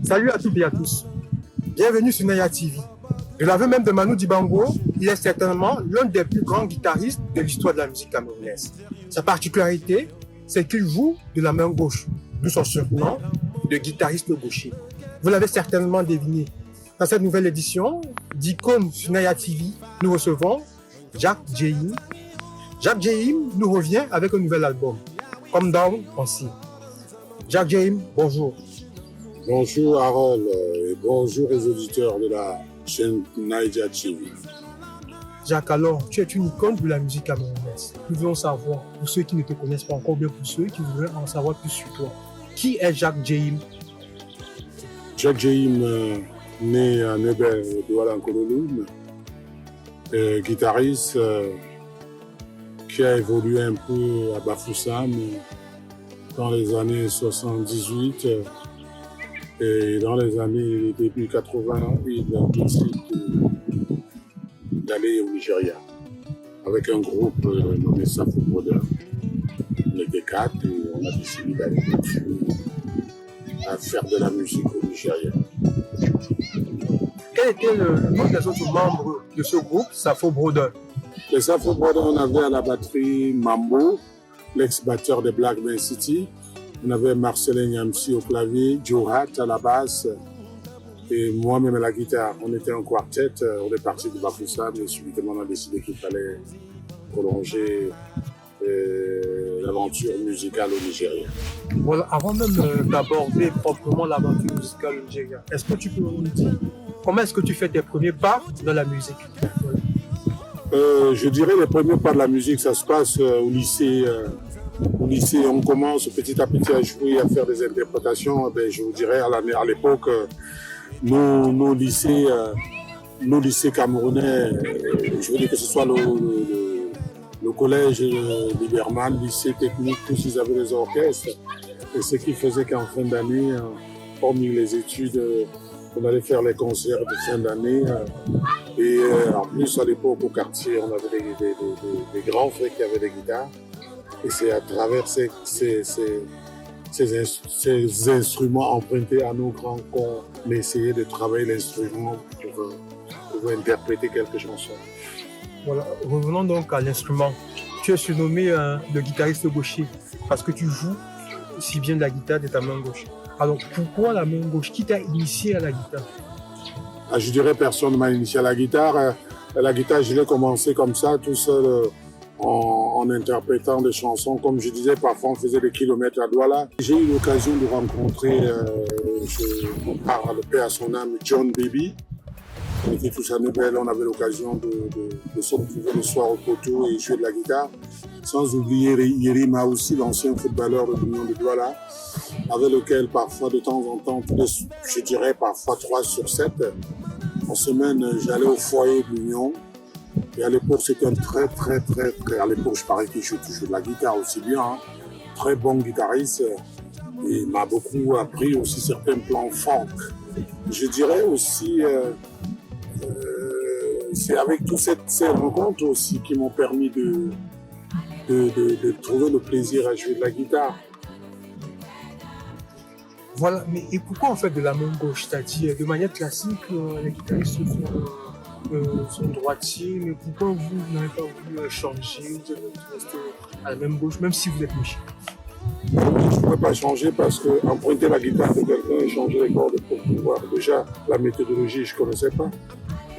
Salut à toutes et à tous. Bienvenue sur Naya TV. De l'aveu même de Manu Dibango, il est certainement l'un des plus grands guitaristes de l'histoire de la musique camerounaise. Sa particularité, c'est qu'il joue de la main gauche, d'où son surnom de guitariste gaucher. Vous l'avez certainement deviné. Dans cette nouvelle édition d'Icône sur Naya TV, nous recevons Jack Jahim. Jack Jahim nous revient avec un nouvel album, Come Down aussi. Jack Jahim, bonjour. Bonjour Harold et bonjour les auditeurs de la chaîne Naya TV. Jack, alors, tu es une icône de la musique camerounaise. Nous voulons savoir, pour ceux qui ne te connaissent pas encore, bien pour ceux qui voudraient en savoir plus sur toi, qui est Jack Jahim? Jack Jahim, né à Nebel, Douala Nkololoum, guitariste qui a évolué un peu à Bafoussam dans les années 78 et dans les années début 80, il a décidé d'aller au Nigeria avec un groupe nommé Safo Brothers. On était 4 et on a décidé d'aller à faire de la musique au Nigeria. Quel était le nom des autres membres de ce groupe, Safo Brothers? Les Safo Brothers, on avait à la batterie Mambo, l'ex-batteur de Black Man City. On avait Marcelin Yamsi au clavier, Joe Hatt à la basse et moi-même à la guitare. On était en quartet, on est parti de Bafoussam et subitement on a décidé qu'il fallait prolonger l'aventure musicale au Nigeria. Voilà, avant même d'aborder proprement l'aventure musicale au Nigeria, est-ce que tu peux nous dire comment est-ce que tu fais tes premiers pas dans la musique? Je dirais les premiers pas de la musique, ça se passe au lycée. Au lycée, on commence petit à petit à jouer, à faire des interprétations. Je vous dirais à l'époque, nos lycées camerounais, je veux dire que ce soit le collège Liberman, lycée technique, tous ils avaient des orchestres. Et ce qui faisait qu'en fin d'année, hormis les études, on allait faire les concerts de fin d'année. Et en plus, à l'époque, au quartier, on avait des grands frères qui avaient des guitares. Et c'est à travers ces instruments empruntés à nos grands qu'on essayait de travailler l'instrument pour interpréter quelques chansons. Voilà, revenons donc à l'instrument. Tu es surnommé le guitariste gaucher parce que tu joues si bien de la guitare de ta main gauche. Alors pourquoi la main gauche? Qui t'a initié à la guitare? Je dirais personne ne m'a initié à la guitare. La guitare, je l'ai commencé comme ça, tout seul. En interprétant des chansons. Comme je disais, parfois on faisait des kilomètres à Douala. J'ai eu l'occasion de rencontrer, on parle paix à son âme, John Baby. On était tous à Nebel, on avait l'occasion de se retrouver le soir au poteau et jouer de la guitare. Sans oublier Yerima aussi, l'ancien footballeur de l'Union de Douala, avec lequel parfois de temps en temps, je dirais parfois 3 sur 7, en semaine, j'allais au foyer de l'Union. Et à l'époque, c'était un très, à l'époque, je parlais qu'il joue toujours de la guitare aussi bien, hein, très bon guitariste. Et il m'a beaucoup appris aussi certains plans folk. Je dirais aussi, c'est avec toutes ces rencontres aussi qui m'ont permis de trouver le plaisir à jouer de la guitare. Voilà, mais et pourquoi on fait de la main gauche? C'est-à-dire, de manière classique, les guitaristes sont droitiers, mais pourquoi vous n'avez pas voulu changer, de rester à la même gauche, même si vous êtes gaucher? Je ne pouvais pas changer parce qu'emprunter la guitare de quelqu'un et changer les cordes pour pouvoir. Déjà, la méthodologie, je ne connaissais pas.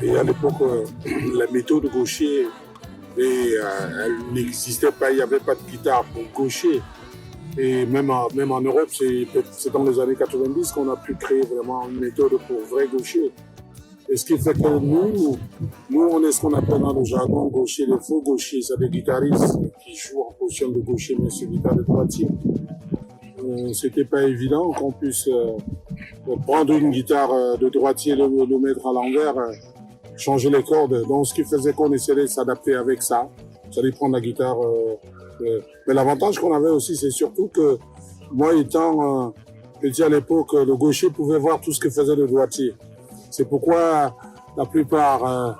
Et à l'époque, la méthode gaucher, elle n'existait pas, il n'y avait pas de guitare pour gaucher. Et même en Europe, c'est dans les années 90 qu'on a pu créer vraiment une méthode pour vrai gaucher. Et ce qui fait que nous, on est ce qu'on appelle dans le jargon gaucher, les faux gauchers. C'est des guitaristes qui jouent en position de gaucher, mais sur guitare de droitier. C'était pas évident qu'on puisse prendre une guitare de droitier, le mettre à l'envers, changer les cordes. Donc, ce qui faisait qu'on essayait de s'adapter avec ça. Ça allait prendre la guitare. Mais l'avantage qu'on avait aussi, c'est surtout que moi, étant petit à l'époque, le gaucher pouvait voir tout ce que faisait le droitier. C'est pourquoi la plupart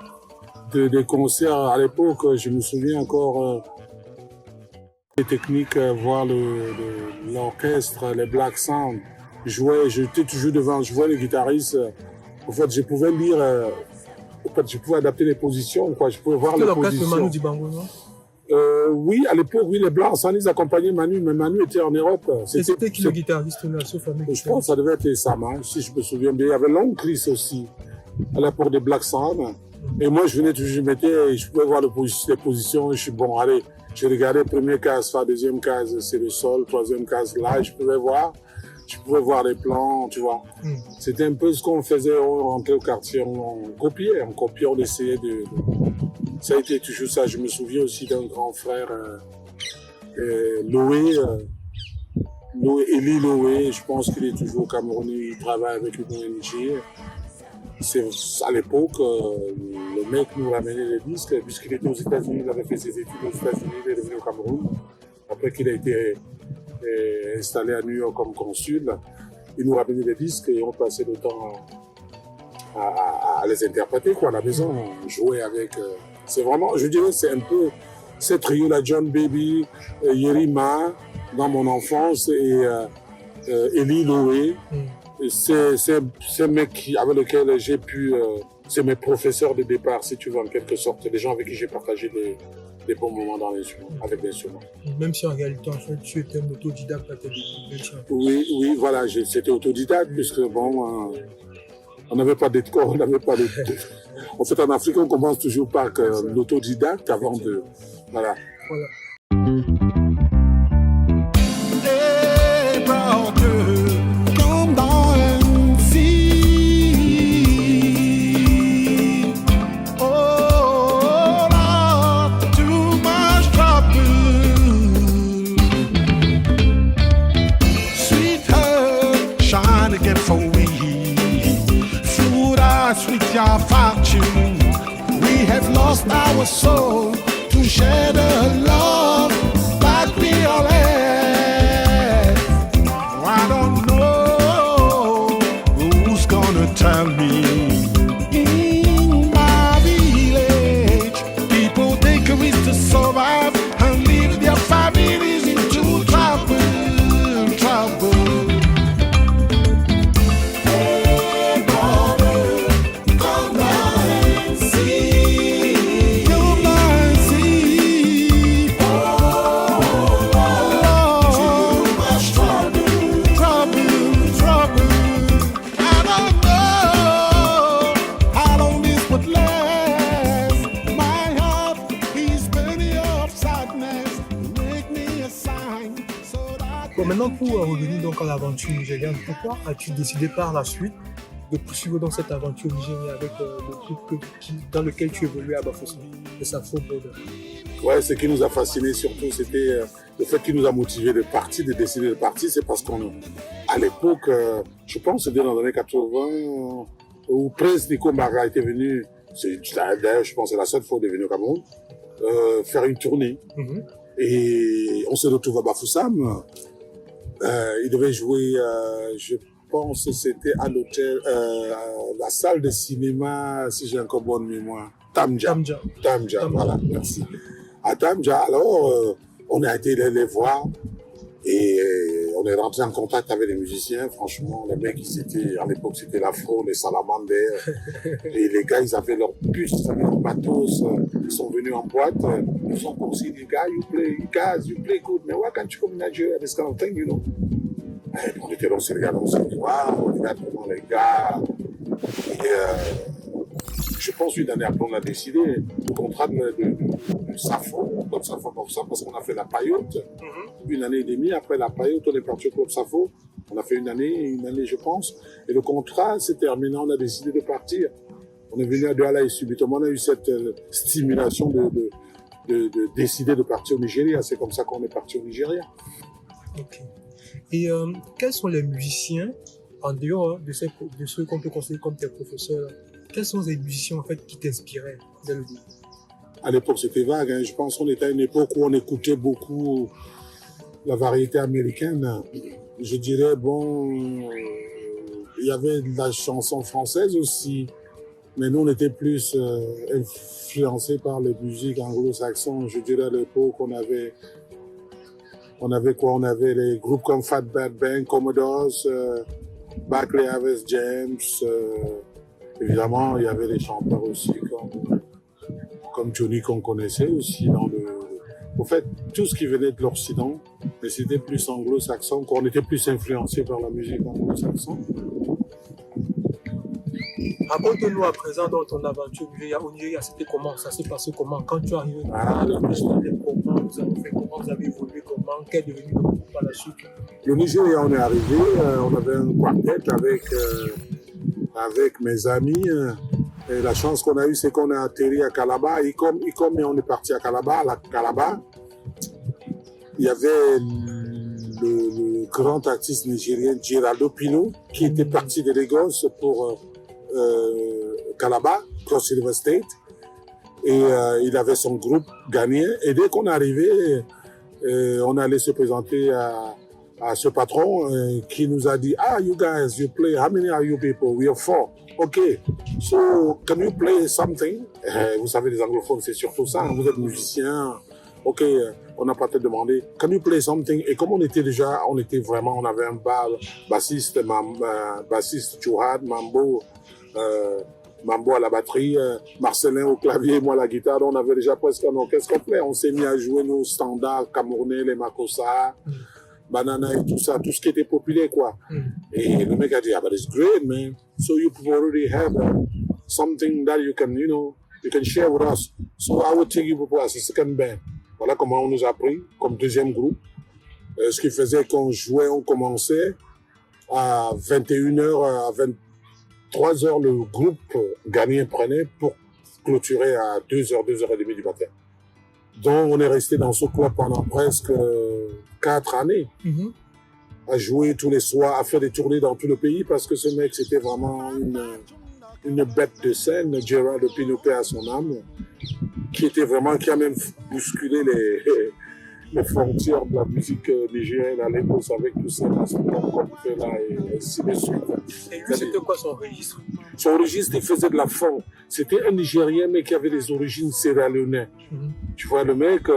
des concerts à l'époque, je me souviens encore les techniques, voir l'orchestre, les Black Sound, j'étais toujours devant, je vois les guitaristes. En fait, je pouvais lire, en fait, je pouvais adapter les positions, quoi. Je pouvais voir les positions. C'était Manu Dibango, non? Oui, à l'époque, oui, les Blancs, ça ils accompagnaient Manu, mais Manu était en Europe. C'était qui le guitariste là, ce fameux Je pense que ça devait être Sama, si je me souviens bien. Il y avait Long Chris aussi, à l'époque des Black Sound. Et moi, je venais toujours, je pouvais voir les positions, je suis bon, allez, je regardais première case, deuxième case, c'est le sol, troisième case, là, je pouvais voir les plans, tu vois. C'était un peu ce qu'on faisait, on rentrait au quartier, on copiait, on essayait de... Ça a été toujours ça. Je me souviens aussi d'un grand frère, Loé, Eli Loé, je pense qu'il est toujours au Cameroun, il travaille avec une ONG. À l'époque, le mec nous ramenait les disques, puisqu'il était aux États-Unis, il avait fait ses études aux États-Unis, il est revenu au Cameroun. Après qu'il a été installé à New York comme consul, il nous ramenait les disques et on passait le temps à les interpréter, quoi, à la maison, on jouait avec. C'est vraiment, je dirais, c'est un peu cette trio-là, John Baby, Yerima, dans mon enfance, et Eli Loé. C'est un mec avec lequel j'ai pu. C'est mes professeurs de départ, si tu veux, en quelque sorte. Les gens avec qui j'ai partagé des bons moments avec l'instrument. Même si en réalité, en fait, tu étais un autodidacte à tes débuts. Oui, voilà, c'était autodidacte, puisque bon. On n'avait pas d'école, on n'avait pas de... En fait, en Afrique, on commence toujours par l'autodidacte avant de... Voilà. Hey, brother, come down and see. Oh, Lord, too much trouble. Sweetheart, shine again for me. With your fortune, we have lost our soul to share the love that we all have. I don't know who's gonna tell me. In my village, people take a risk to survive and leave their families into trouble. Maintenant, pour revenir donc à l'aventure nigériane, pourquoi as-tu décidé par la suite de poursuivre dans cette aventure nigériane avec le groupe dans lequel tu évoluais à Bafoussam, le Safo Brothers? Ouais, ce qui nous a fasciné surtout, c'était le fait qui nous a motivé de partir, de décider de partir, c'est parce qu'à l'époque, je pense que c'était dans les années 80, où Prince Nico Mara était venu, d'ailleurs je pense que c'est la seule fois qu'il est venu au Cameroun, faire une tournée. Et on se retrouve à Bafoussam. Il devait jouer, je pense que c'était à l'hôtel, la salle de cinéma, si j'ai encore bonne mémoire, Tamja, voilà, merci. À Tamja, alors, on a été les voir et on est rentré en contact avec les musiciens. Franchement, les mecs, à l'époque, c'était l'Afro, les Salamanders. Et les gars, ils avaient leur bus, ils avaient leur matos, ils sont venus en boîte. Ils ont conseillé les gars, you play good, mais why can't you come in Nigeria, this kind of thing, you know? Et on était là, on s'est regardé, on s'est dit, waouh, regarde comment les gars. Et je pense une année après, on a décidé le contrat de Safo, Club Safo, parce qu'on a fait la paillote. Une année et demie après la paillote, on est parti au Club Safo. On a fait une année, je pense. Et le contrat s'est terminé, on a décidé de partir. On est venu à Douala et subitement, on a eu cette stimulation de décider de partir au Nigeria. C'est comme ça qu'on est parti au Nigeria. Ok. Et quels sont les musiciens, en dehors de ceux qu'on peut considérer comme tes professeurs, quels sont les musiciens en fait qui t'inspiraient dès le début? À l'époque, c'était vague. Hein. Je pense qu'on était à une époque où on écoutait beaucoup la variété américaine. Je dirais, bon, il y avait de la chanson française aussi, mais nous, on était plus influencés par les musiques anglo-saxons. Je dirais à l'époque, on avait On avait quoi? On avait les groupes comme Fat Bad Bang, Commodores, Barclay Harvest James. Évidemment, il y avait des chanteurs aussi comme Johnny qu'on connaissait aussi En fait, tout ce qui venait de l'Occident, mais c'était plus anglo-saxon, qu'on était plus influencé par la musique anglo-saxonne. Raconte-nous à présent dans ton aventure au Nigeria, c'était comment? Ça s'est passé comment? Quand tu es arrivé, comment vous avez fait, comment vous avez évolué, comment, quel est devenu le groupe par la suite? Le Nigeria, on est arrivé, on avait un quartet avec mes amis. Et la chance qu'on a eue, c'est qu'on a atterri à Calabar. Et comme on est parti à Calabar, il y avait le grand artiste nigérien Geraldo Pino qui était parti de Lagos pour Calabar, Cross River State. Et il avait son groupe ghanéen. Et dès qu'on est arrivé, on allait se présenter à ce patron qui nous a dit, you guys, you play, how many are you people? We are 4. Okay, so can you play something? Vous savez, les anglophones, c'est surtout ça. Vous êtes musicien. Ok, on n'a pas te demandé, can you play something? Et comme on avait un bassiste Chouhad, Mambo à la batterie, Marcelin au clavier, moi à la guitare. On avait déjà presque un orchestre complet. On s'est mis à jouer nos standards camerounais, les makossa, banana et tout ça, tout ce qui était populaire, quoi. Et le mec a dit, but it's great, man. So you already have something that you can share with us. So I will take you as a second band. Voilà comment on nous a pris comme deuxième groupe. Ce qui faisait qu'on jouait, on commençait à 21h, à 23h, le groupe ghanéen prenait pour clôturer à 2h, 2h30 du matin. Donc on est resté dans ce club pendant presque 4 années. À jouer tous les soirs, à faire des tournées dans tout le pays, parce que ce mec, c'était vraiment une bête de scène, Gerald Pinopé à son âme, qui a même bousculé les frontières de la musique nigérienne à l'époque avec tous ces instruments comme fait là et ainsi de suite. Et lui, c'était quoi son registre? Son registre, il faisait de la funk. C'était un Nigérien, mais qui avait des origines sierra-léonaises. Tu vois, le mec,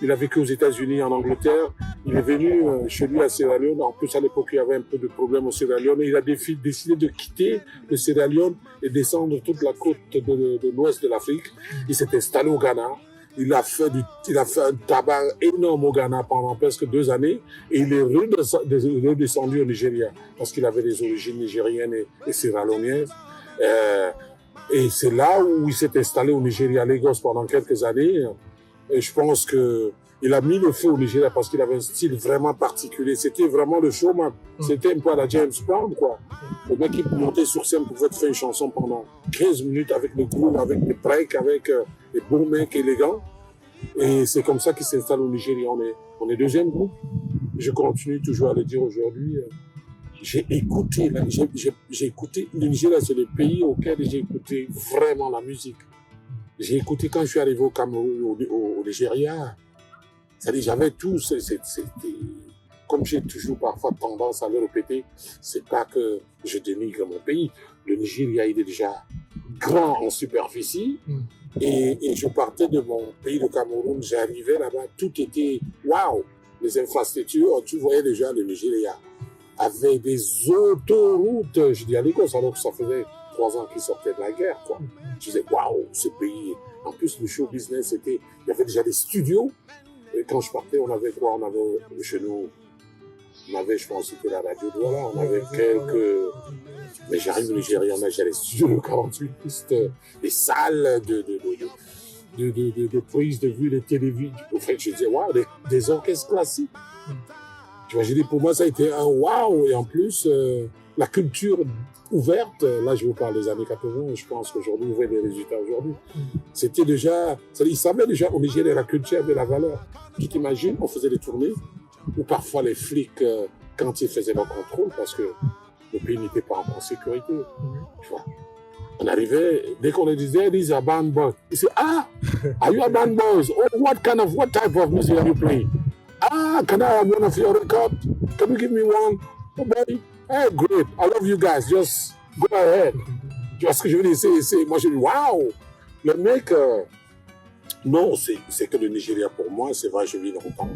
il a vécu aux États-Unis, en Angleterre. Il est venu chez lui à Sierra Leone. En plus, à l'époque, il y avait un peu de problème au Sierra Leone. Et il a décidé de quitter le Sierra Leone et descendre toute la côte de l'ouest de l'Afrique. Il s'est installé au Ghana. Il a fait un tabac énorme au Ghana pendant presque 2 années. Et il est redescendu au Nigeria parce qu'il avait des origines nigériennes et sierra-léonaises. Et c'est là où il s'est installé au Nigeria, à Lagos, pendant quelques années. Et je pense qu'il a mis le feu au Nigeria parce qu'il avait un style vraiment particulier. C'était vraiment le showman. C'était un peu à la James Brown, quoi. Le mec qui montait sur scène pouvait te faire une chanson pendant 15 minutes avec le groove, avec les breaks, avec les bons mecs élégants. Et c'est comme ça qu'il s'installe au Nigeria. On est deuxième groupe. Je continue toujours à le dire aujourd'hui. J'ai écouté, le Nigeria, c'est le pays auquel j'ai écouté vraiment la musique. J'ai écouté quand je suis arrivé au Cameroun, au Nigeria. C'est-à-dire, j'avais tout, comme j'ai toujours parfois tendance à le répéter, c'est pas que je dénigre mon pays. Le Nigeria, il est déjà grand en superficie. Et je partais de mon pays, le Cameroun, j'arrivais là-bas, tout était waouh! Les infrastructures, tu voyais déjà le Nigeria. Avec des autoroutes, je dis à Lagos, alors que ça faisait 3 ans qu'il sortait de la guerre, quoi. Je disais, waouh, ce pays. En plus, le show business, il y avait déjà des studios. Et quand je partais, on avait quoi? On avait chez nous, je pense, c'était la radio Douala, on avait quelques. Mais j'arrive au Nigeria, on a déjà les studios de 48 pistes, des salles de prise de vue, des télévisions. En fait, je disais, waouh, des orchestres classiques. Tu vois, j'ai dit, pour moi, ça a été un waouh. Et en plus, la culture ouverte, là, je vous parle des années 80, je pense qu'aujourd'hui, vous voyez les résultats aujourd'hui. C'était déjà, ils savaient déjà, au Nigeria, la culture avait la valeur. Tu t'imagines, on faisait des tournées où parfois les flics, quand ils faisaient leur contrôle, parce que le pays n'était pas en sécurité, tu vois. On arrivait, dès qu'on les disait, these are band boys. Ils disaient, are you a band boys? Oh, what type of music are you playing? Can I have one of your records? Can you give me one? Oh, boy. Hey, great. I love you guys. Just go ahead. Tu vois ce que je veux dire? Moi, je dis, waouh! Le mec, non, c'est que le Nigeria, pour moi, c'est vrai, je vis longtemps.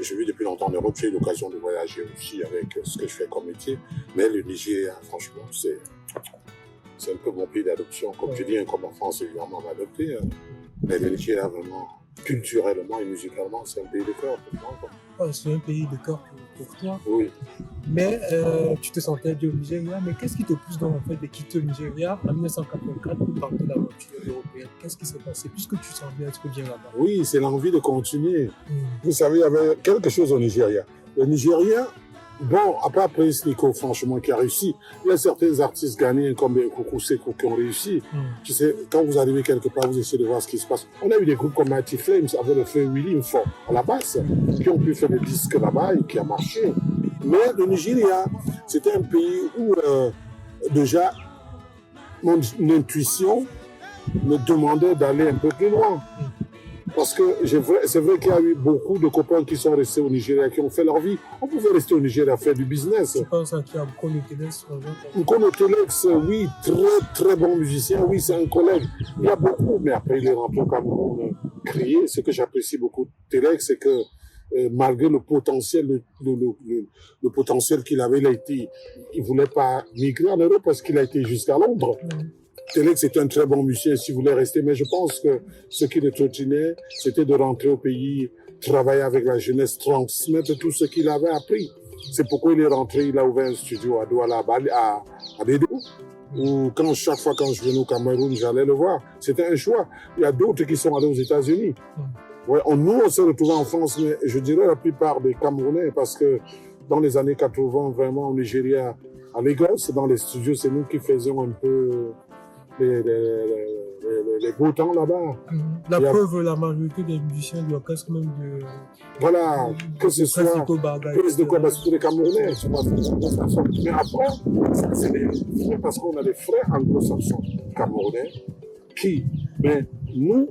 Je vis depuis longtemps en Europe, j'ai eu l'occasion de voyager aussi avec ce que je fais comme métier. Mais le Nigeria, franchement, c'est un peu mon pays d'adoption. Comme je dis, comme en France, évidemment, on m'a adopté. Mais le Nigeria, vraiment, culturellement et musicalement, c'est un pays de cœur pour moi, quoi. Ah, c'est un pays de cœur pour toi. Oui. Mais tu te sentais bien au Nigeria. Mais qu'est-ce qui te pousse donc en fait de quitter le Nigeria en 1984 pour tenter l'aventure européenne? Qu'est-ce qui s'est passé puisque tu semblais être bien là-bas? Oui, c'est l'envie de continuer. Vous savez, il y avait quelque chose au Nigeria. Le Nigeria, bon, à part Prince Nico, franchement, qui a réussi, il y a certains artistes ghanéens comme Coucou Seko qui ont réussi. Tu sais, quand vous arrivez quelque part, vous essayez de voir ce qui se passe. On a eu des groupes comme Mighty Flames avec le frère Willy Info à la basse, qui ont pu faire des disques là-bas et qui a marché. Mais le Nigeria, c'était un pays où déjà mon intuition me demandait d'aller un peu plus loin. Parce que c'est vrai qu'il y a eu beaucoup de copains qui sont restés au Nigeria, qui ont fait leur vie. On pouvait rester au Nigeria, faire du business. Je pense qu'il y a Nkono Telex. Nkono Telex, oui, très très bon musicien. Oui, c'est un collègue. Il y a beaucoup, mais après il est rentré au Cameroun crier. Ce que j'apprécie beaucoup de Telex, c'est que malgré le potentiel, le potentiel qu'il avait, il voulait pas migrer en Europe parce qu'il a été jusqu'à Londres. Telex est un très bon musicien s'il voulait rester, mais je pense que ce qui le trottinait, c'était de rentrer au pays, travailler avec la jeunesse, transmettre tout ce qu'il avait appris. C'est pourquoi il est rentré, il a ouvert un studio à Douala, à Bédou, où chaque fois quand je venais au Cameroun, j'allais le voir. C'était un choix. Il y a d'autres qui sont allés aux États-Unis. Ouais, nous, on s'est retrouvés en France, mais je dirais la plupart des Camerounais, parce que dans les années 80, vraiment, au Nigeria, à Lagos, dans les studios, c'est nous qui faisions un peu les beaux temps là-bas. La preuve, la majorité des musiciens de l'orchestre, même de... Voilà, que ce soit plus de quoi, parce que les Camerounais, mais après, c'est parce qu'on a des frères anglo-saxons camerounais qui, mais nous,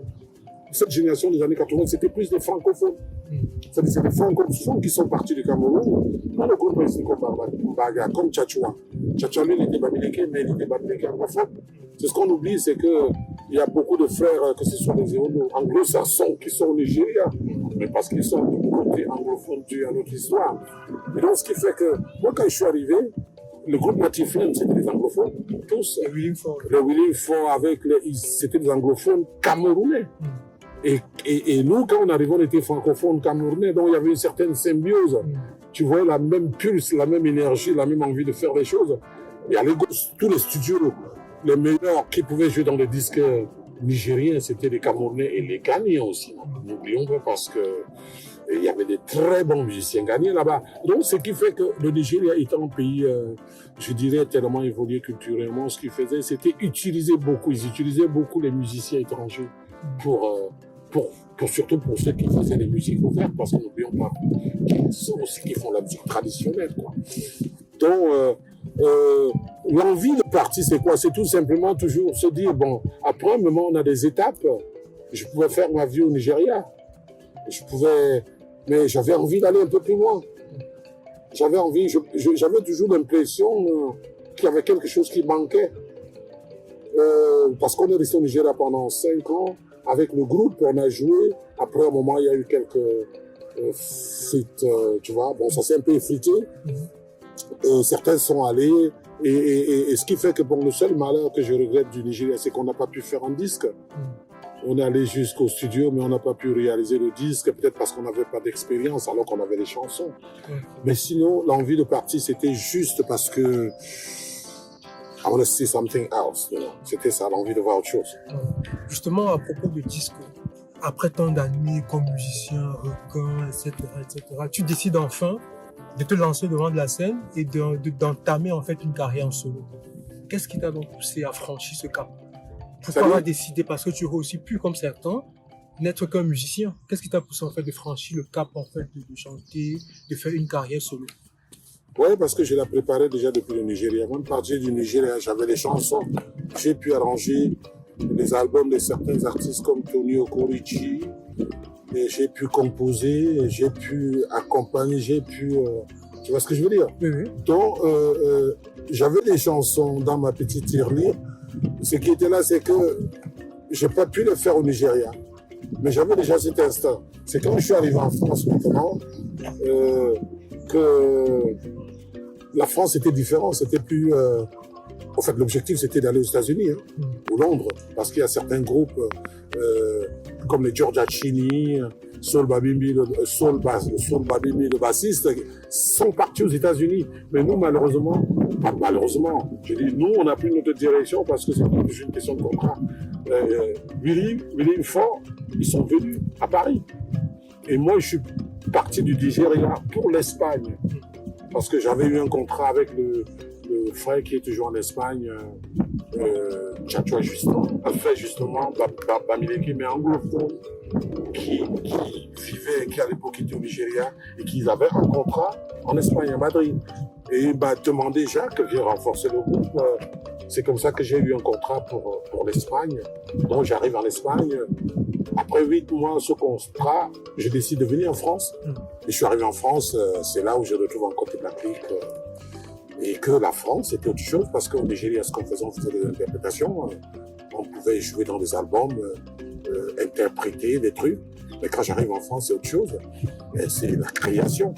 cette génération des années 80, c'était plus des francophones. C'est des francophones qui sont partis du Cameroun. Dans le groupe Baga, comme Tchatchoua. Tchatchoua, lui, il était bamileke, mais il était bamileke anglophone. C'est ce qu'on oublie, c'est qu'il y a beaucoup de frères, que ce soit des anglo-saxons qui sont au Nigeria, mais parce qu'ils sont du côté anglophone dû à notre histoire. Et donc, ce qui fait que, moi, quand je suis arrivé, le groupe Mighty Flames, c'était des anglophones, tous. Le Willy Ford, c'était des anglophones camerounais. Et nous, quand on arrivait, on était francophones camerounais, donc il y avait une certaine symbiose. Tu voyais la même pulse, la même énergie, la même envie de faire des choses. Et à Lagos, tous les studios, les meilleurs qui pouvaient jouer dans les disques nigériens, c'était les Camerounais et les Ghanéens aussi. N'oublions pas, parce que il y avait des très bons musiciens ghanéens là-bas. Donc, ce qui fait que le Nigeria étant un pays, je dirais, tellement évolué culturellement, ce qu'ils faisaient, c'était utiliser beaucoup. Ils utilisaient beaucoup les musiciens étrangers surtout pour ceux qui faisaient des musiques ouvertes, parce que n'oublions pas qu'ils sont aussi qui font la musique traditionnelle, quoi. Donc, l'envie de partir, c'est quoi? C'est tout simplement toujours se dire, bon, après un moment, on a des étapes. Je pouvais faire ma vie au Nigeria. Mais j'avais envie d'aller un peu plus loin. J'avais toujours l'impression qu'il y avait quelque chose qui manquait. Parce qu'on est resté au Nigeria pendant 5 ans. Avec le groupe, on a joué. Après, un moment, il y a eu quelques frites, tu vois. Bon, ça s'est un peu effrité. Certains sont allés. Et ce qui fait que, bon, le seul malheur que je regrette du Nigeria, c'est qu'on n'a pas pu faire un disque. On est allé jusqu'au studio, mais on n'a pas pu réaliser le disque, peut-être parce qu'on n'avait pas d'expérience, alors qu'on avait les chansons. Mais sinon, l'envie de partir, c'était juste parce que I want to see something else. You know? C'était ça, l'envie de voir autre chose. Justement, à propos de disque, après tant d'années comme musicien, requin, etc., tu décides enfin de te lancer devant de la scène et d'entamer en fait une carrière en solo. Qu'est-ce qui t'a donc poussé à franchir ce cap? Pourquoi avoir décidé? Parce que tu aurais aussi pu, comme certains, n'être qu'un musicien. Qu'est-ce qui t'a poussé en fait de franchir le cap en fait de chanter, de faire une carrière solo? Oui, parce que je la préparais déjà depuis le Nigeria. Avant de partir du Nigeria, j'avais les chansons. J'ai pu arranger les albums de certains artistes comme Tony Okorichi. Et j'ai pu composer, j'ai pu accompagner, tu vois ce que je veux dire? Oui. Donc, j'avais des chansons dans ma petite tirelire. Ce qui était là, c'est que je n'ai pas pu le faire au Nigeria. Mais j'avais déjà cet instinct. C'est quand je suis arrivé en France maintenant que la France était différente. C'était plus... En fait, l'objectif, c'était d'aller aux États-Unis, ou Londres, parce qu'il y a certains groupes comme les Georgia Chini, Soul Babimbi, le bassiste, sont partis aux États-Unis. Mais nous, malheureusement, je dis nous, on n'a plus notre direction parce que c'est une question de contrat. Willy Ford, ils sont venus à Paris. Et moi, je suis parti du Nigeria pour l'Espagne parce que j'avais eu un contrat avec le frère qui est toujours en Espagne, Tchatchoua justement, Bamileke, mais anglophone, qui vivait, qui à l'époque était au Nigeria, et qui avait un contrat en Espagne, à Madrid. Et il m'a demandé, Jacques, viens renforcer le groupe. C'est comme ça que j'ai eu un contrat pour l'Espagne. Donc j'arrive en Espagne. Après 8 mois, ce contrat, je décide de venir en France. Et je suis arrivé en France, c'est là où je retrouve encore toute l'Afrique. Et que la France, c'était autre chose, parce qu'au Nigeria, ce qu'on faisait, on faisait des interprétations. On pouvait jouer dans des albums, interpréter des trucs. Mais quand j'arrive en France, c'est autre chose. C'est la création.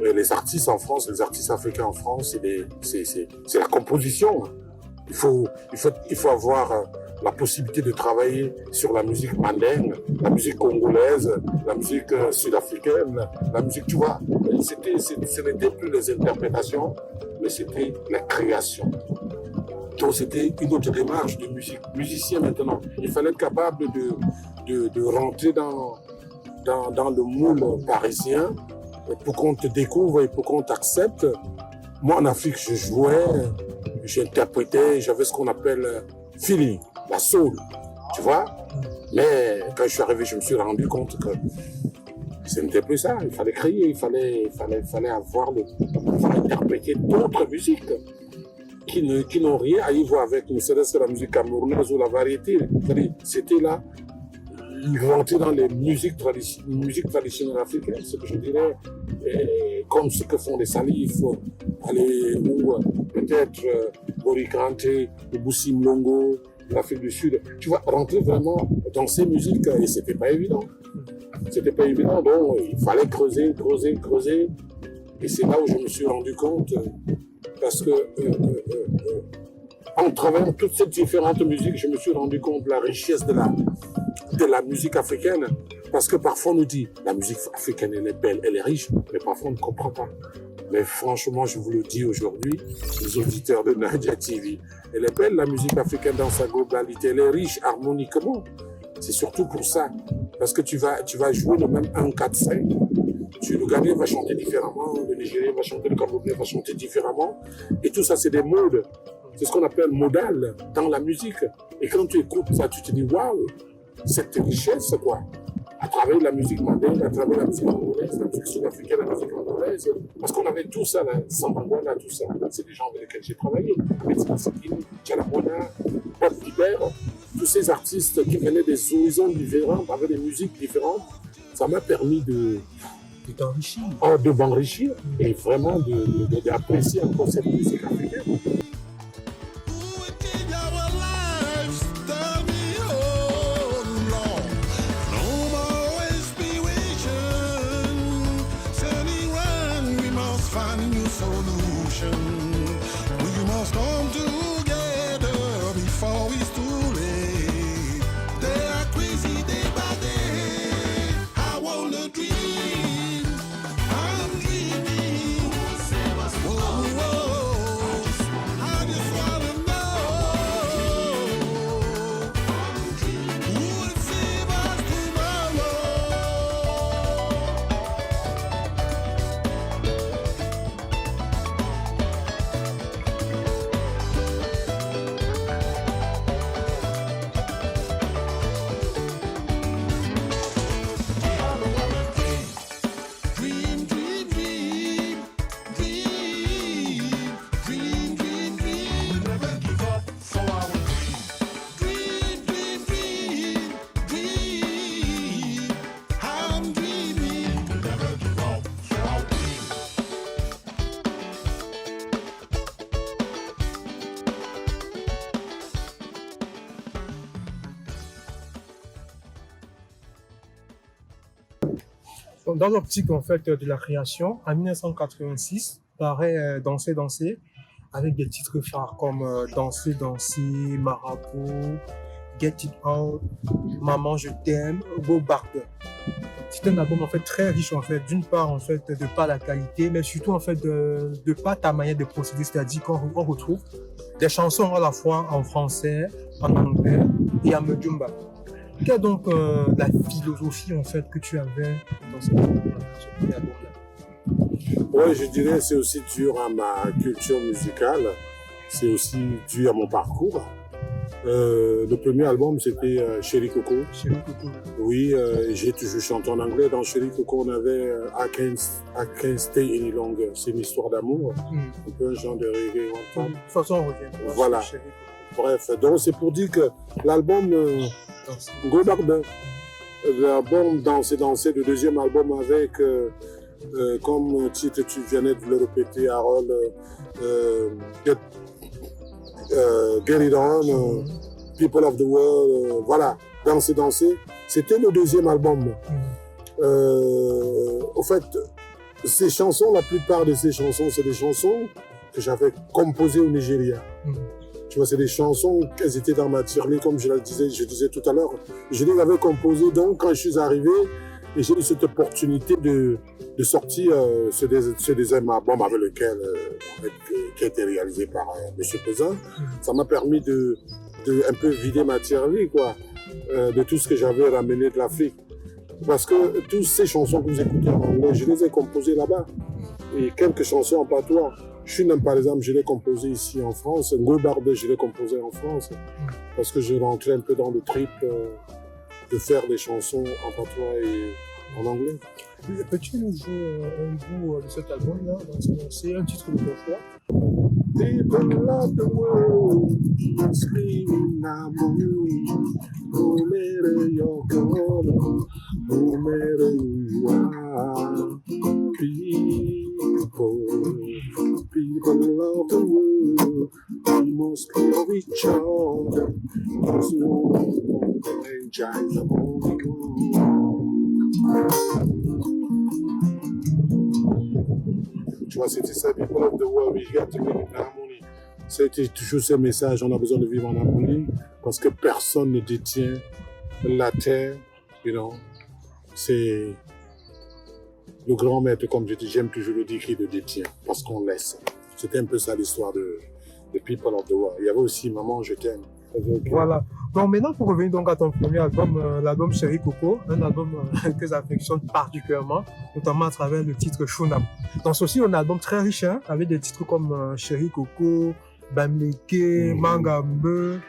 Et les artistes en France, les artistes africains en France, c'est la composition. Il faut avoir la possibilité de travailler sur la musique mandingue, la musique congolaise, la musique sud-africaine, la musique, tu vois. Ce n'était plus les interprétations, mais c'était la création. Donc c'était une autre démarche de musicien maintenant. Il fallait être capable de rentrer dans le moule parisien pour qu'on te découvre et pour qu'on t'accepte. Moi en Afrique, je jouais, j'interprétais, j'avais ce qu'on appelle feeling, la soul, tu vois. Mais quand je suis arrivé, je me suis rendu compte que ce n'était plus ça. Il fallait créer, il fallait interpréter d'autres musiques qui n'ont rien à y voir avec ne serait-ce que la musique camerounaise ou la variété. C'était là, rentrer dans les musiques traditionnelles africaines, ce que je dirais, comme ce que font les salifs, aller ou peut-être Bori Kanté ou Boussi Mlongo, l'Afrique du Sud. Tu vois, rentrer vraiment dans ces musiques, et c'était pas évident. C'était pas évident, donc il fallait creuser. Et c'est là où je me suis rendu compte, parce que en travaillant toutes ces différentes musiques, je me suis rendu compte de la richesse de la musique africaine. Parce que parfois on nous dit, la musique africaine elle est belle, elle est riche, mais parfois on ne comprend pas. Mais franchement, je vous le dis aujourd'hui, les auditeurs de Nadia TV, elle est belle la musique africaine dans sa globalité, elle est riche harmoniquement. C'est surtout pour ça. Parce que tu vas jouer le même 1, 4, 5. Le Ghanéen va chanter différemment, le Nigérien va chanter, le Camerounais va chanter différemment. Et tout ça, c'est des modes. C'est ce qu'on appelle modal dans la musique. Et quand tu écoutes ça, tu te dis, waouh, cette richesse, quoi. À travers la musique mandingue, à travers la musique congolaise, la musique sud-africaine, la musique angolaise. Parce qu'on avait tout ça, là, Sambangwana, tout ça. C'est des gens avec lesquels j'ai travaillé. Metsikini, Tchalamona, Bob Libert, tous ces artistes qui venaient des horizons différents, avec des musiques différentes. Ça m'a permis de m'enrichir et vraiment d'apprécier encore cette musique africaine. We must come together before it's too late. They are crazy day by day. I wanna dream. I'm dreaming. Whoa, whoa. Dans l'optique en fait de la création, en 1986, paraît Danser, danser, avec des titres phares comme Danser, danser, Marabout, Get It Out, Maman je t'aime, Go Barker. C'est un album en fait très riche en fait, d'une part en fait de par la qualité, mais surtout en fait de par ta manière de procéder, c'est-à-dire qu'on retrouve des chansons à la fois en français, en anglais et en Medjumba. Quelle est donc la philosophie en fait que tu avais dans ce premier album-là? Ouais, je dirais c'est aussi dû à ma culture musicale, c'est aussi dû à mon parcours. Le premier album c'était Chéri Coco. Chéri Coco. Oui, j'ai toujours chanté en anglais. Dans Chéri Coco, on avait I Can't Stay Any Longer. C'est une histoire d'amour, un peu un genre de reggae. De toute façon, on revient. Voilà. Bref, donc c'est pour dire que l'album Go Back, l'album Danser, danser, le deuxième album avec comme titre, tu venais de le répéter, Harold, Get It On, People of the World, voilà, Danser, danser. C'était le deuxième album. Au fait, ces chansons, la plupart de ces chansons, c'est des chansons que j'avais composées au Nigeria. Tu vois, c'est des chansons, elles étaient dans ma tirelire, comme je disais tout à l'heure. Je les avais composées, donc quand je suis arrivé, et j'ai eu cette opportunité de sortir ce deuxième album avec lequel, qui a été réalisé par M. Pesin. Ça m'a permis de un peu vider ma tirelire, quoi, de tout ce que j'avais ramené de l'Afrique. Parce que toutes ces chansons que vous écoutez en anglais, je les ai composées là-bas. Et quelques chansons en patois. Chunam, par exemple, je l'ai composé ici en France. Ngo Barde, je l'ai composé en France. Parce que je rentrais un peu dans le trip de faire des chansons en patois et en anglais. Peux-tu nous jouer un bout de cet album-là? C'est un titre de ton choix. People of the world, screaming now, no matter your color, no matter who you are. People of the world, we must love each other. There's no one that giants of only Tu vois, c'était ça, People of the World, we got to live in harmony. C'était toujours ce message, on a besoin de vivre en harmonie parce que personne ne détient la terre, you know. C'est le grand maître, comme je dis, j'aime toujours le dire, qui le détient parce qu'on laisse. C'était un peu ça l'histoire de People of the World. Il y avait aussi Maman, je t'aime. Voilà. Donc maintenant, pour revenir donc à ton premier album, l'album Chéri Coco, un album que j'affectionne particulièrement, notamment à travers le titre Shunam. Donc c'est aussi un album très riche, hein, avec des titres comme Chéri Coco, Bamleke, Mangambe,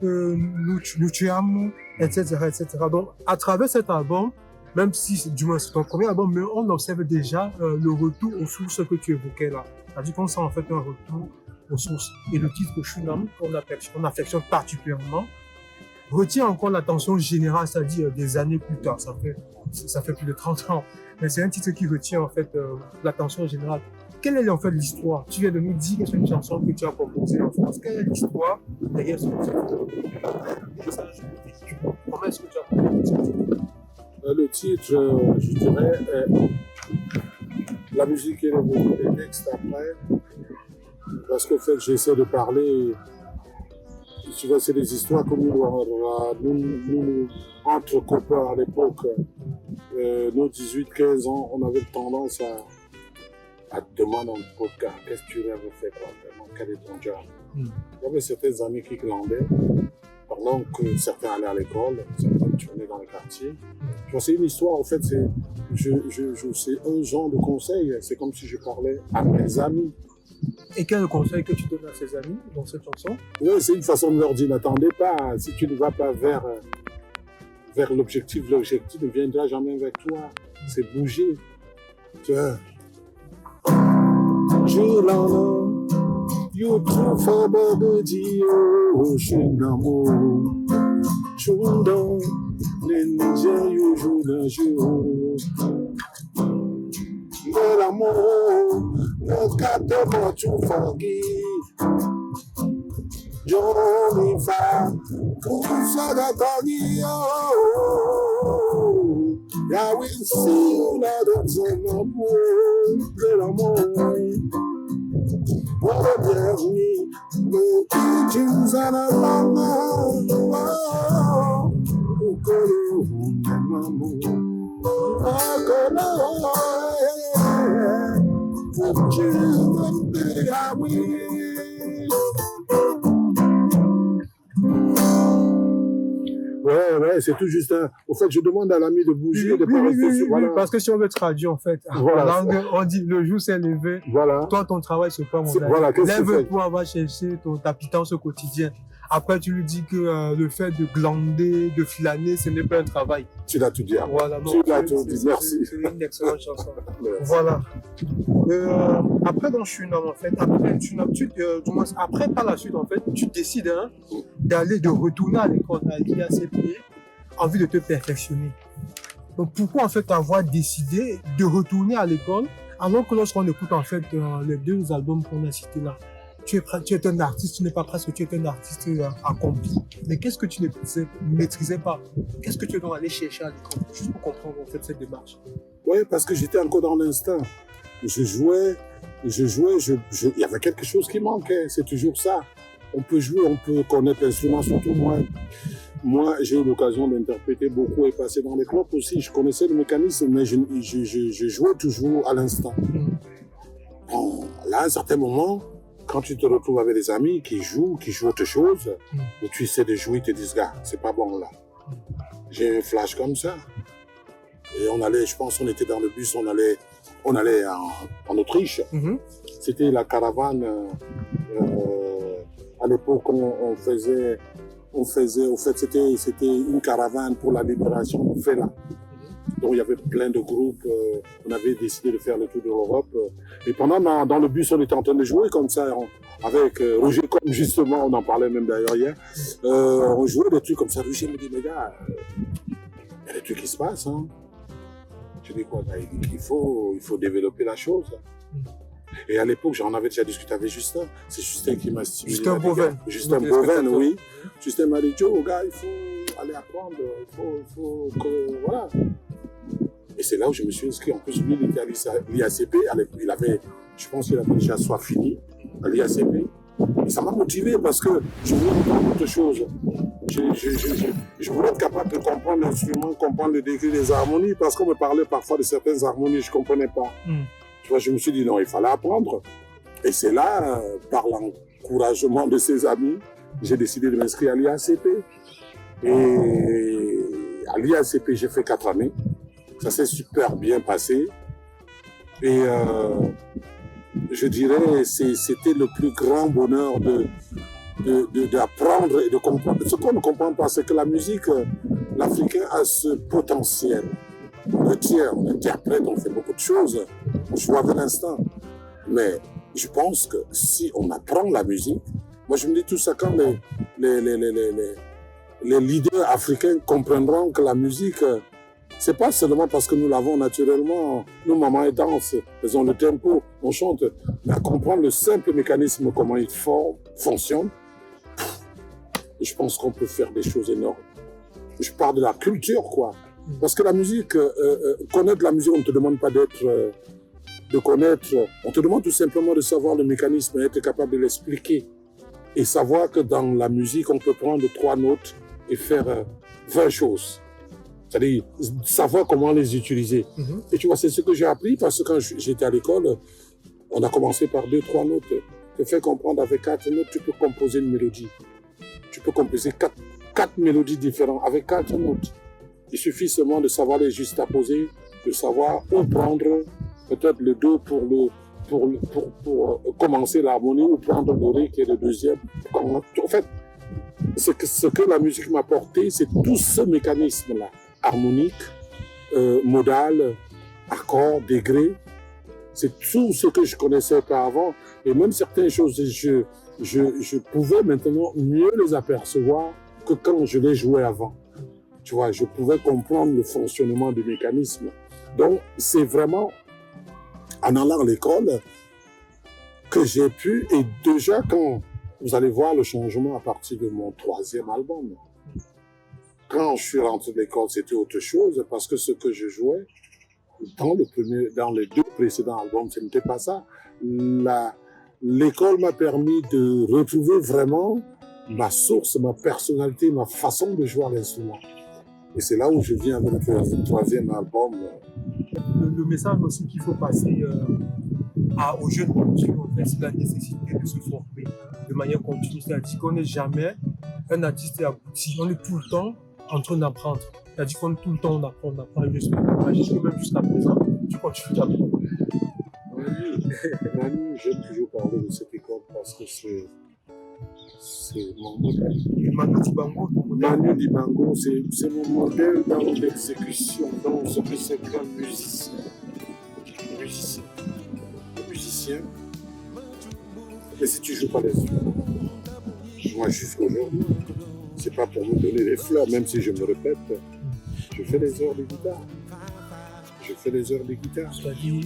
Nuchiam, etc., etc. Donc à travers cet album, même si du moins c'est ton premier album, mais on observe déjà le retour aux sources que tu évoquais là. C'est-à-dire qu'on sent en fait un retour aux sources. Et le titre Shunam, qu'on affectionne particulièrement, retient encore l'attention générale, c'est-à-dire des années plus tard. Ça fait plus de 30 ans. Mais c'est un titre qui retient en fait l'attention générale. Quelle est en fait l'histoire? Tu viens de nous dire que c'est une chanson que tu as composée en France. Quelle est l'histoire derrière ce titre? Comment est-ce que tu as composé ce titre? Le titre, je dirais, la musique est venue, les textes après. Parce qu'au fait, j'essaie de parler, tu vois, c'est des histoires comme nous, entre copains à l'époque, nos 18-15 ans, on avait tendance à demander dans le podcast, qu'est-ce que tu rêves de faire, quoi, vraiment, quel est ton job? Il y avait certains amis qui glandaient, pendant que certains allaient à l'école, certains tournaient dans le quartier. Tu vois, c'est une histoire, en fait, c'est un genre de conseil, c'est comme si je parlais à mes amis. Et quel est le conseil que tu donnes à ses amis dans cette chanson? Oui, c'est une façon de leur dire, n'attendez pas, si tu ne vas pas vers l'objectif ne viendra jamais vers toi. C'est bouger. Tu vois. You trouve un barbedi au chenamo. Chundon, ninja you joue d'un jour. De l'amour, le cadre tu fagui. Johnny fa, tout ça d'attendre. Yahweh, see that it's on the moon, get a moon. What a journey, no teachings and a long Ouais, c'est tout juste un. Au fait, je demande à l'ami de bouger, de pas rester sur. Voilà. Parce que si on veut traduire, en fait, voilà, en langue, on dit le jour s'est levé. Voilà. Toi, ton travail, c'est quoi, mon gars? Voilà, lève-toi, va chercher ta pitance au quotidien. Après, tu lui dis que le fait de glander, de flâner, ce n'est pas un travail. Tu l'as tout dit. Voilà, tu l'as tout dit. Merci. C'est une excellente chanson. Voilà. Après, dans Shunam, en fait, après, par la suite, en fait, tu décides de retourner à l'école, à l'IACP, envie de te perfectionner. Donc, pourquoi, en fait, avoir décidé de retourner à l'école, alors que lorsqu'on écoute, en fait, les deux albums qu'on a cités là, tu es un artiste, tu n'es pas presque, tu es un artiste accompli. Mais qu'est-ce que tu ne maîtrisais pas? Qu'est-ce que tu es donc allé chercher à l'école? Juste pour comprendre en fait cette démarche. Oui, parce que j'étais encore dans l'instinct. Je jouais, il y avait quelque chose qui manquait, c'est toujours ça. On peut jouer, on peut connaître l'instrument, surtout moi. Moi, j'ai eu l'occasion d'interpréter beaucoup et passer dans les clubs aussi. Je connaissais le mécanisme, mais je jouais toujours à l'instant. Bon, là, à un certain moment, quand tu te retrouves avec des amis qui jouent autre chose, où tu essaies de jouer, ils te disent, gars, c'est pas bon là. J'ai un flash comme ça. Et on allait, je pense, on était dans le bus, on allait en Autriche. C'était la caravane, à l'époque, on faisait, au fait, c'était une caravane pour la libération de Fela. Donc il y avait plein de groupes, on avait décidé de faire le tour de l'Europe. Et pendant, dans le bus, on était en train de jouer comme ça, avec Roger, comme justement, on en parlait même d'ailleurs hier. On jouait des trucs comme ça. Roger me dit, mais gars, il y a des trucs qui se passent. Hein. Je dis quoi, il dit qu'il faut développer la chose. Et à l'époque, j'en avais déjà discuté avec Justin. C'est Justin qui m'a stimulé. Justin Boven, oui. Justin m'a dit, Joe, gars, il faut aller apprendre, il faut que, voilà. Et c'est là où je me suis inscrit. En plus, lui, il était à l'IACP. Je pense qu'il avait déjà soit fini à l'IACP. Et ça m'a motivé parce que je voulais comprendre autre chose. Je voulais être capable de comprendre l'instrument, comprendre le degré des harmonies, parce qu'on me parlait parfois de certaines harmonies, je ne comprenais pas. Tu vois, je me suis dit non, il fallait apprendre. Et c'est là, par l'encouragement de ses amis, j'ai décidé de m'inscrire à l'IACP. Et à l'IACP, j'ai fait 4 années. Ça s'est super bien passé. Et je dirais, c'était le plus grand bonheur d'apprendre et de comprendre. Ce qu'on ne comprend pas, c'est que la musique, l'Africain a ce potentiel. On retient, on interprète, on fait beaucoup de choses. On joue avec l'instant. Mais je pense que si on apprend la musique, moi je me dis tout ça quand les leaders africains comprendront que la musique, c'est pas seulement parce que nous l'avons naturellement, nos mamans elles dansent, elles ont le tempo, on chante, mais à comprendre le simple mécanisme, comment il fonctionne, je pense qu'on peut faire des choses énormes. Je parle de la culture, quoi. Parce que la musique, connaître la musique, on ne te demande pas de connaître, on te demande tout simplement de savoir le mécanisme, être capable de l'expliquer. Et savoir que dans la musique, on peut prendre 3 notes et faire 20 choses. C'est-à-dire savoir comment les utiliser. Et tu vois, c'est ce que j'ai appris parce que quand j'étais à l'école, on a commencé par 2-3 notes. Te faire comprendre avec 4 notes, tu peux composer une mélodie. Tu peux composer 4 mélodies différentes avec 4 notes. Il suffit seulement de savoir les juxtaposer, de savoir où prendre peut-être le do pour commencer l'harmonie ou prendre le ré qui est le deuxième. En fait, ce que la musique m'a apporté, c'est tout ce mécanisme-là. Harmonique, modal, accord, degré. C'est tout ce que je connaissais pas avant. Et même certaines choses, je pouvais maintenant mieux les apercevoir que quand je les jouais avant. Tu vois, je pouvais comprendre le fonctionnement du mécanisme. Donc, c'est vraiment en allant à l'école que j'ai pu, et déjà quand vous allez voir le changement à partir de mon 3e album, Quand je suis rentré de l'école, c'était autre chose parce que ce que je jouais dans les deux précédents albums, ce n'était pas ça. L'école m'a permis de retrouver vraiment ma source, ma personnalité, ma façon de jouer à l'instrument. Et c'est là où je viens avec le troisième album. Le message aussi qu'il faut passer aux jeunes producteurs, c'est la nécessité de se former de manière continue. C'est-à-dire qu'on n'est jamais un artiste abouti. On est tout le temps en train d'apprendre. C'est-à-dire qu'on est tout le temps on apprend. J'imagine que même jusqu'à présent, tu continues d'apprendre. Manu, j'aime toujours parler de cette école parce que c'est mon modèle. Manu Dibango, Manu Dibango, c'est mon modèle dans l'exécution, dans ce que c'est qu'un musicien. Le musicien. Mais si tu joues pas les instruments, moi jusqu'aujourd'hui, c'est pas pour me donner des fleurs, même si je me répète, je fais les heures de guitare. c'est-à-dire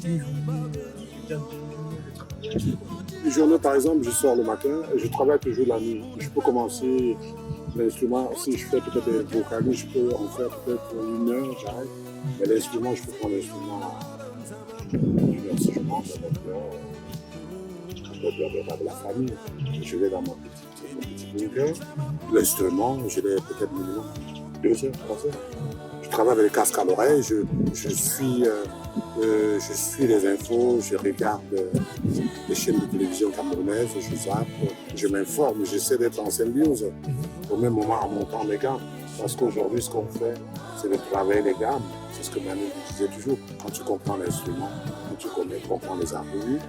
Une journée, par exemple, je sors le matin et je travaille toujours la nuit. Je peux commencer l'instrument, si je fais peut-être des vocales, je peux en faire peut-être 1 heure, j'arrête. Mais l'instrument, je peux prendre l'instrument à 1 heure si je mange avec la famille. Je vais dans mon petit bunker. L'instrument, je l'ai peut-être minimum 2 heures, 3 heures. Je travaille avec les casques à l'oreille, je suis les infos, je regarde les chaînes de télévision camerounaises, je zappe, je m'informe, j'essaie d'être en symbiose au même moment en montant les gammes. Parce qu'aujourd'hui, ce qu'on fait, c'est de travailler les gammes. C'est ce que Manu disait toujours. Quand tu comprends l'instrument, quand tu comprends les harmonies,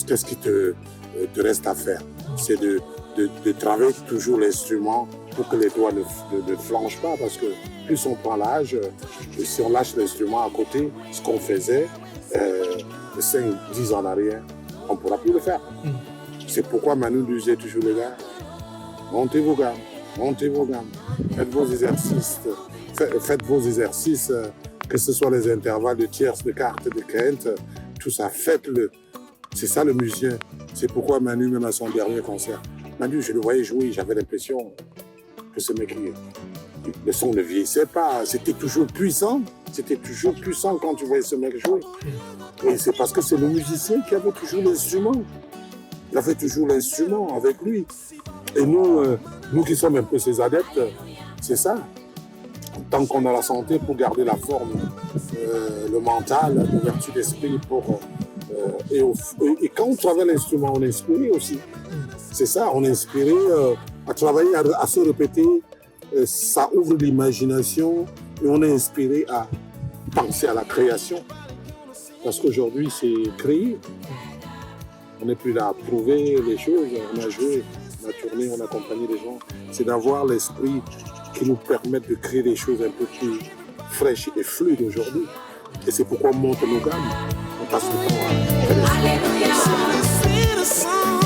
qu'est-ce qui te reste à faire? C'est de travailler toujours l'instrument pour que les doigts ne flanchent pas, parce que plus on prend l'âge, si on lâche l'instrument à côté, ce qu'on faisait 5-10 ans en arrière, on ne pourra plus le faire. C'est pourquoi Manu disait toujours les gars, montez vos gammes, faites vos exercices, que ce soit les intervalles de tierces, de quartes, de quintes, tout ça, faites-le. C'est ça le musicien. C'est pourquoi Manu, même à son dernier concert, Manu, je le voyais jouer, j'avais l'impression que ce mec, le son ne vieillissait pas, c'était toujours puissant. C'était toujours puissant quand tu voyais ce mec jouer. Et c'est parce que c'est le musicien qui avait toujours l'instrument. Il avait toujours l'instrument avec lui. Et nous qui sommes un peu ses adeptes, c'est ça. Tant qu'on a la santé pour garder la forme, le mental, l'ouverture d'esprit et quand on travaille l'instrument, on est inspiré aussi. C'est ça, on est inspiré à travailler, à se répéter. Ça ouvre l'imagination et on est inspiré à penser à la création. Parce qu'aujourd'hui, c'est créer. On n'est plus là à prouver les choses. On a joué, on a tourné, on a accompagné les gens. C'est d'avoir l'esprit qui nous permette de créer des choses un peu plus fraîches et fluides aujourd'hui. Et c'est pourquoi on monte nos gammes. On passe le temps à faire des choses.